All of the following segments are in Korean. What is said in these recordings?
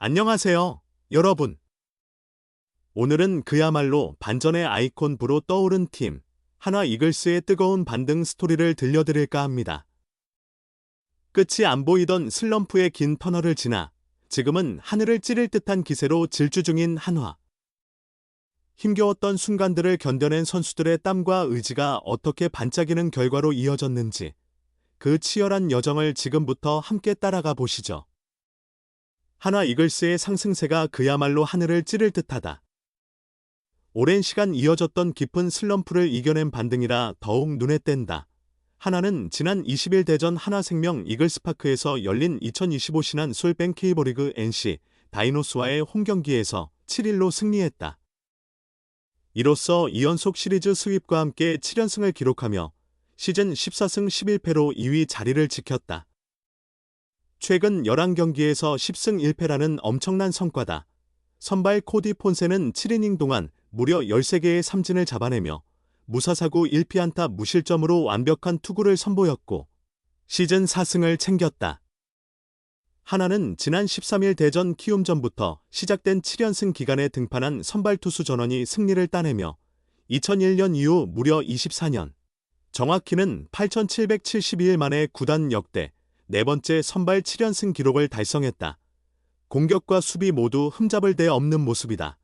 안녕하세요, 여러분. 오늘은 그야말로 반전의 아이콘부로 떠오른 팀, 한화 이글스의 뜨거운 반등 스토리를 들려드릴까 합니다. 끝이 안 보이던 슬럼프의 긴 터널을 지나 지금은 하늘을 찌를 듯한 기세로 질주 중인 한화. 힘겨웠던 순간들을 견뎌낸 선수들의 땀과 의지가 어떻게 반짝이는 결과로 이어졌는지 그 치열한 여정을 지금부터 함께 따라가 보시죠. 한화 이글스의 상승세가 그야말로 하늘을 찌를 듯하다. 오랜 시간 이어졌던 깊은 슬럼프를 이겨낸 반등이라 더욱 눈에 띈다. 한화는 지난 20일 대전 한화생명 이글스파크에서 열린 2025 신한 솔뱅 K리그 NC 다이노스와의 홈경기에서 7-1로 승리했다. 이로써 2연속 시리즈 스윕과 함께 7연승을 기록하며 시즌 14승 11패로 2위 자리를 지켰다. 최근 11경기에서 10승 1패라는 엄청난 성과다. 선발 코디 폰세는 7이닝 동안 무려 13개의 삼진을 잡아내며 무사사구 1피안타 무실점으로 완벽한 투구를 선보였고 시즌 4승을 챙겼다. 한화는 지난 13일 대전 키움전부터 시작된 7연승 기간에 등판한 선발 투수 전원이 승리를 따내며 2001년 이후 무려 24년, 정확히는 8,772일 만에 구단 역대 네 번째 선발 7연승 기록을 달성했다. 공격과 수비 모두 흠잡을 데 없는 모습이다.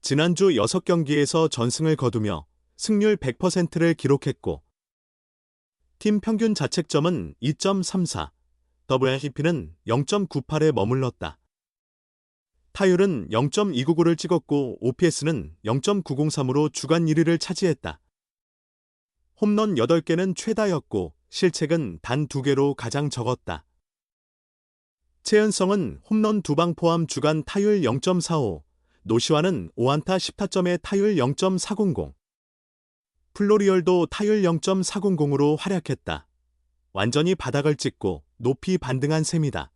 지난주 6경기에서 전승을 거두며 승률 100%를 기록했고 팀 평균 자책점은 2.34, WHIP는 0.98에 머물렀다. 타율은 0.299를 찍었고 OPS는 0.903으로 주간 1위를 차지했다. 홈런 8개는 최다였고 실책은 단 2개로 가장 적었다. 최은성은 홈런 2방 포함 주간 타율 0.45, 노시환은 5안타 10타점에 타율 0.400, 플로리얼도 타율 0.400으로 활약했다. 완전히 바닥을 찍고 높이 반등한 셈이다.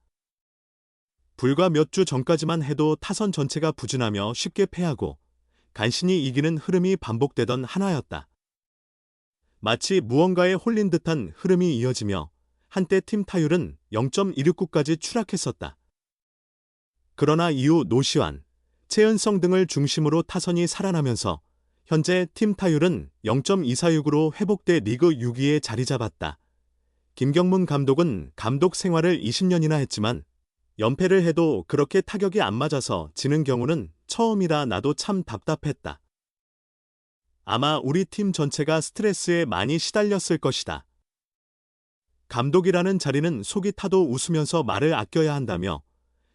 불과 몇 주 전까지만 해도 타선 전체가 부진하며 쉽게 패하고 간신히 이기는 흐름이 반복되던 한화였다. 마치 무언가에 홀린 듯한 흐름이 이어지며 한때 팀 타율은 0.169까지 추락했었다. 그러나 이후 노시환, 최은성 등을 중심으로 타선이 살아나면서 현재 팀 타율은 0.246으로 회복돼 리그 6위에 자리 잡았다. 김경문 감독은 감독 생활을 20년이나 했지만 연패를 해도 그렇게 타격이 안 맞아서 지는 경우는 처음이라 나도 참 답답했다. 아마 우리 팀 전체가 스트레스에 많이 시달렸을 것이다. 감독이라는 자리는 속이 타도 웃으면서 말을 아껴야 한다며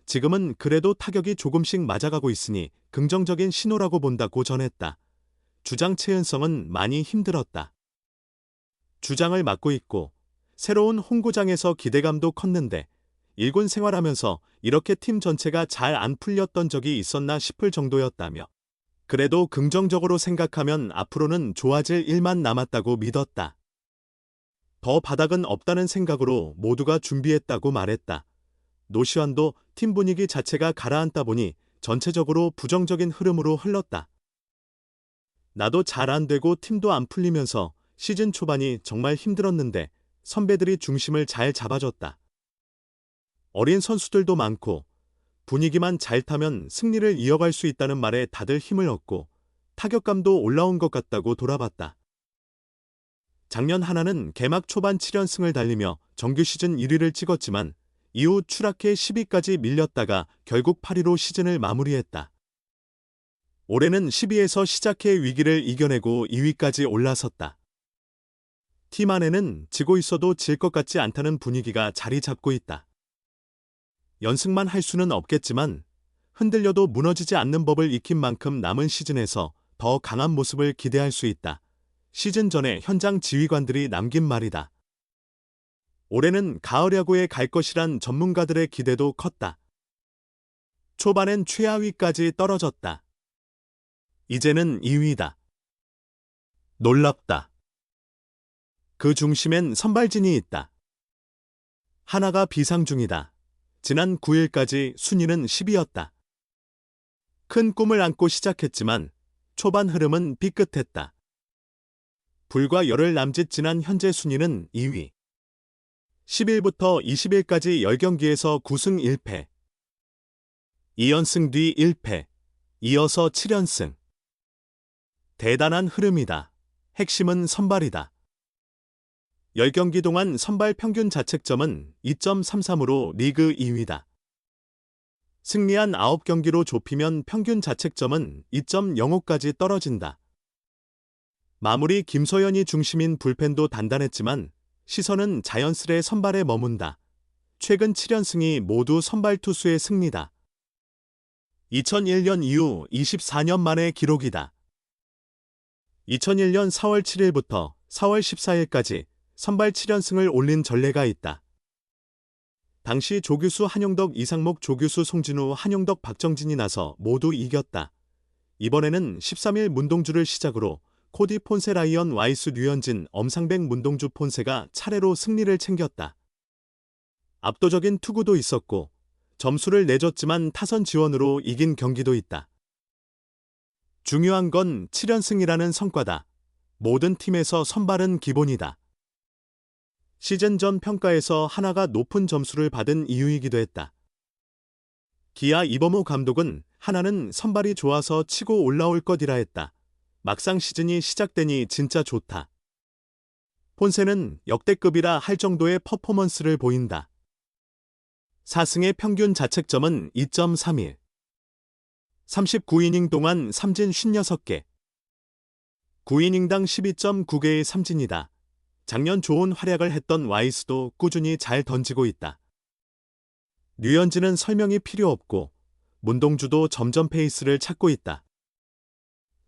지금은 그래도 타격이 조금씩 맞아가고 있으니 긍정적인 신호라고 본다고 전했다. 주장 최은성은 많이 힘들었다. 주장을 맡고 있고 새로운 홍구장에서 기대감도 컸는데 1군 생활하면서 이렇게 팀 전체가 잘 안 풀렸던 적이 있었나 싶을 정도였다며 그래도 긍정적으로 생각하면 앞으로는 좋아질 일만 남았다고 믿었다. 더 바닥은 없다는 생각으로 모두가 준비했다고 말했다. 노시환도 팀 분위기 자체가 가라앉다 보니 전체적으로 부정적인 흐름으로 흘렀다. 나도 잘 안 되고 팀도 안 풀리면서 시즌 초반이 정말 힘들었는데 선배들이 중심을 잘 잡아줬다. 어린 선수들도 많고 분위기만 잘 타면 승리를 이어갈 수 있다는 말에 다들 힘을 얻고 타격감도 올라온 것 같다고 돌아봤다. 작년 한화는 개막 초반 7연승을 달리며 정규 시즌 1위를 찍었지만 이후 추락해 10위까지 밀렸다가 결국 8위로 시즌을 마무리했다. 올해는 10위에서 시작해 위기를 이겨내고 2위까지 올라섰다. 팀 안에는 지고 있어도 질 것 같지 않다는 분위기가 자리 잡고 있다. 연승만 할 수는 없겠지만 흔들려도 무너지지 않는 법을 익힌 만큼 남은 시즌에서 더 강한 모습을 기대할 수 있다. 시즌 전에 현장 지휘관들이 남긴 말이다. 올해는 가을 야구에 갈 것이란 전문가들의 기대도 컸다. 초반엔 최하위까지 떨어졌다. 이제는 2위다. 놀랍다. 그 중심엔 선발진이 있다. 한화가 비상 중이다. 지난 9일까지 순위는 10위였다. 큰 꿈을 안고 시작했지만 초반 흐름은 삐끗했다. 불과 열흘 남짓 지난 현재 순위는 2위. 10일부터 20일까지 10경기에서 9승 1패. 2연승 뒤 1패, 이어서 7연승. 대단한 흐름이다. 핵심은 선발이다. 10경기 동안 선발 평균 자책점은 2.33으로 리그 2위다. 승리한 9경기로 좁히면 평균 자책점은 2.05까지 떨어진다. 마무리 김소연이 중심인 불펜도 단단했지만 시선은 자연스레 선발에 머문다. 최근 7연승이 모두 선발 투수의 승리다. 2001년 이후 24년 만의 기록이다. 2001년 4월 7일부터 4월 14일까지 선발 7연승을 올린 전례가 있다. 당시 조규수, 한용덕, 이상목, 조규수, 송진우, 한용덕, 박정진이 나서 모두 이겼다. 이번에는 13일 문동주를 시작으로 코디 폰세, 라이언, 와이수, 류현진, 엄상백, 문동주, 폰세가 차례로 승리를 챙겼다. 압도적인 투구도 있었고 점수를 내줬지만 타선 지원으로 이긴 경기도 있다. 중요한 건 7연승이라는 성과다. 모든 팀에서 선발은 기본이다. 시즌 전 평가에서 하나가 높은 점수를 받은 이유이기도 했다. 기아 이범호 감독은 하나는 선발이 좋아서 치고 올라올 것이라 했다. 막상 시즌이 시작되니 진짜 좋다. 폰세는 역대급이라 할 정도의 퍼포먼스를 보인다. 4승의 평균 자책점은 2.31. 39이닝 동안 삼진 56개. 9이닝당 12.9개의 삼진이다. 작년 좋은 활약을 했던 와이스도 꾸준히 잘 던지고 있다. 류현진은 설명이 필요 없고 문동주도 점점 페이스를 찾고 있다.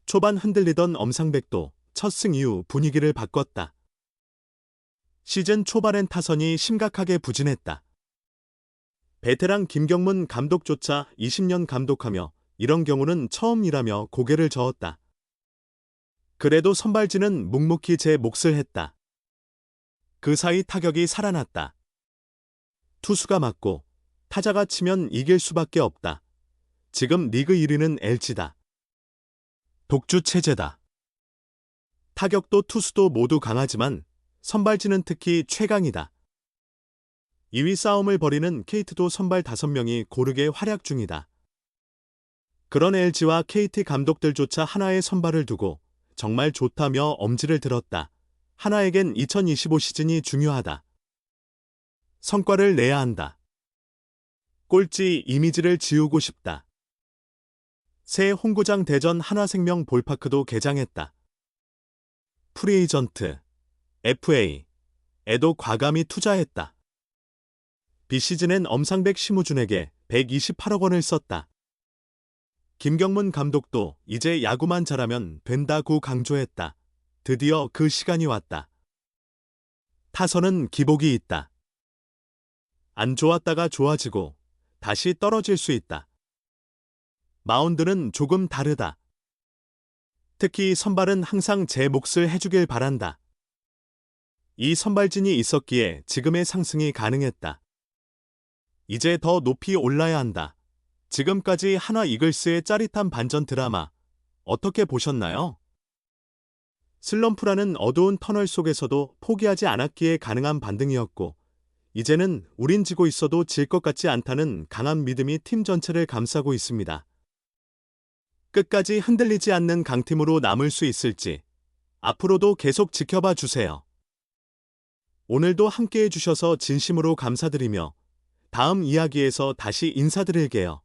초반 흔들리던 엄상백도 첫 승 이후 분위기를 바꿨다. 시즌 초반엔 타선이 심각하게 부진했다. 베테랑 김경문 감독조차 20년 감독하며 이런 경우는 처음이라며 고개를 저었다. 그래도 선발진은 묵묵히 제 몫을 했다. 그 사이 타격이 살아났다. 투수가 맞고 타자가 치면 이길 수밖에 없다. 지금 리그 1위는 LG다. 독주 체제다. 타격도 투수도 모두 강하지만 선발진은 특히 최강이다. 2위 싸움을 벌이는 KT도 선발 5명이 고르게 활약 중이다. 그런 LG와 KT 감독들조차 하나의 선발을 두고 정말 좋다며 엄지를 들었다. 하나에겐 2025 시즌이 중요하다. 성과를 내야 한다. 꼴찌 이미지를 지우고 싶다. 새 홍구장 대전 한화생명 볼파크도 개장했다. 프리에이전트, FA, 에도 과감히 투자했다. 비시즌엔 엄상백, 심우준에게 128억 원을 썼다. 김경문 감독도 이제 야구만 잘하면 된다고 강조했다. 드디어 그 시간이 왔다. 타선은 기복이 있다. 안 좋았다가 좋아지고 다시 떨어질 수 있다. 마운드는 조금 다르다. 특히 선발은 항상 제 몫을 해주길 바란다. 이 선발진이 있었기에 지금의 상승이 가능했다. 이제 더 높이 올라야 한다. 지금까지 한화 이글스의 짜릿한 반전 드라마 어떻게 보셨나요? 슬럼프라는 어두운 터널 속에서도 포기하지 않았기에 가능한 반등이었고 이제는 우린 지고 있어도 질 것 같지 않다는 강한 믿음이 팀 전체를 감싸고 있습니다. 끝까지 흔들리지 않는 강팀으로 남을 수 있을지 앞으로도 계속 지켜봐 주세요. 오늘도 함께해 주셔서 진심으로 감사드리며 다음 이야기에서 다시 인사드릴게요.